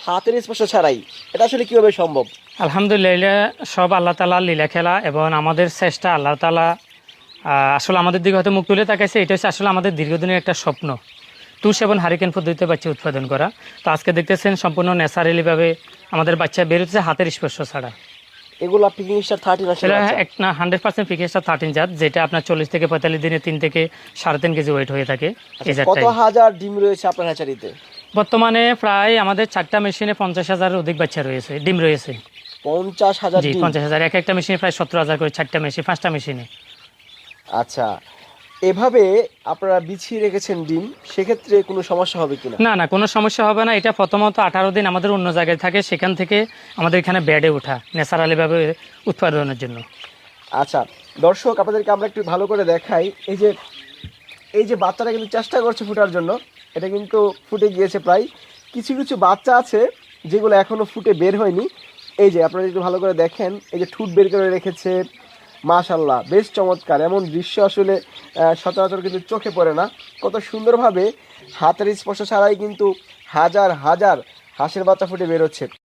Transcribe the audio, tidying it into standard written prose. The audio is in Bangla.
হাতের স্পর্শ ছাড়াই, এটা আসলে কিভাবে সম্ভব? আলহামদুলিল্লাহ, সব আল্লাহ তাআলার লীলা খেলা এবং আমাদের চেষ্টা। আল্লাহ তাআলা আসলে আমাদের দিকে হয়তো মুখ তুলে তাকাইছে। এটা হচ্ছে আসলে আমাদের দীর্ঘদিনের একটা স্বপ্ন, তুষ এবং হারিকেন পদ্ধতিতে বাচ্চা উৎপাদন করা। তো আজকে দেখতেছেন সম্পূর্ণ ন্যাচারালিভাবে আমাদের বাচ্চা বেরোচ্ছে হাতের স্পর্শ ছাড়া। এগুলো পিকিং স্টার 13 আসলে সেটা বাচ্চা? এক না 100% পিকেসটা 13 জাত, যেটা আপনার 40 থেকে 45 দিনে 3 থেকে 3.5 কেজি ওয়েট হয়ে থাকে এই আচ্ছা, কত জাতটাই। হাজার ডিম রয়েছে আপনার হ্যাচারিতে? বর্তমানে প্রায় আমাদের 4টা মেশিনে 50,000-এর অধিক বাচ্চা রয়েছে, ডিম রয়েছে। 50,000 জি, ডিম? 50,000। এক একটা মেশিনে প্রায় 17,000 করে, 4টা মেশিন, 5টা মেশিনে। আচ্ছা, এভাবে আপনারা বিছিয়ে রেখেছেন ডিম, সেক্ষেত্রে কোনো সমস্যা হবে কিনা? না না, কোনো সমস্যা হবে না। এটা প্রথমত 18 দিন আমাদের অন্য জায়গায় থাকে, সেখান থেকে আমাদের এখানে বেডে ওঠা ন্যাচারালিভাবে উৎপাদনের জন্য। আচ্ছা দর্শক, আপনাদেরকে আমরা একটু ভালো করে দেখাই। এই যে বাচ্চাটা কিন্তু চেষ্টা করছে ফোটার জন্য, এটা কিন্তু ফুটে গিয়েছে প্রায়। কিছু কিছু বাচ্চা আছে যেগুলো এখনো ফুটে বের হয়নি। এই যে আপনারা একটু ভালো করে দেখেন, এই যে ঠুট বের করে রেখেছে। মাশাল্লাহ, বেশ চমৎকার। এমন দৃশ্য আসলে সচরাচর কিন্তু চোখে পড়ে না। কত সুন্দরভাবে হাতের স্পর্শ ছাড়াই কিন্তু হাজার হাজার হাঁসের বাচ্চা ফুটে বেরোচ্ছে।